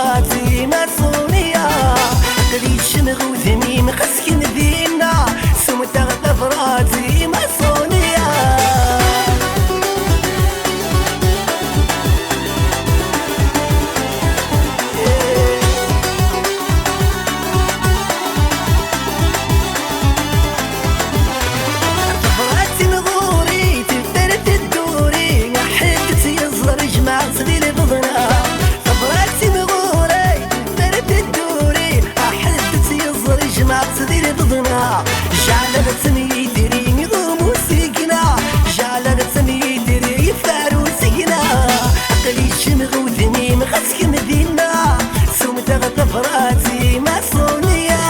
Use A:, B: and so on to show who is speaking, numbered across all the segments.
A: طفراتي ماسونية قريش نغوثني مخسكن ذينا سمتها طفراتي ماسونية طفراتي نغوري تفترت الدوري حدت يصغر جمع صدير بضنا طفراتي نغوري تفترت الدوري حدت يصغر جمع صدير بضنا جعلتني يدري نظام وسكنا جعلتني يدري فارو سكنا قليش نغوثني مخسك مدينة سمتها طفراتي ماسونية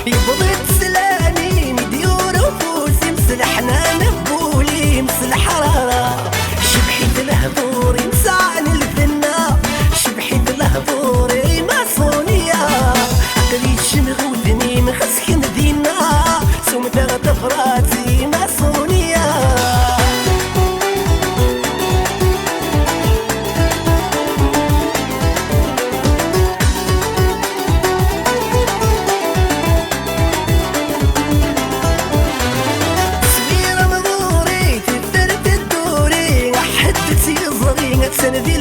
A: يبضت سلامي مديور وفوسي مسلحنا نبولي مثل حرارة شبحيت الهضوري مسعن الفنا شبحيت الهضوري ماسونية قليش نغوثني مخسك مدينة سمتها طفراتي ماسونية سنة دي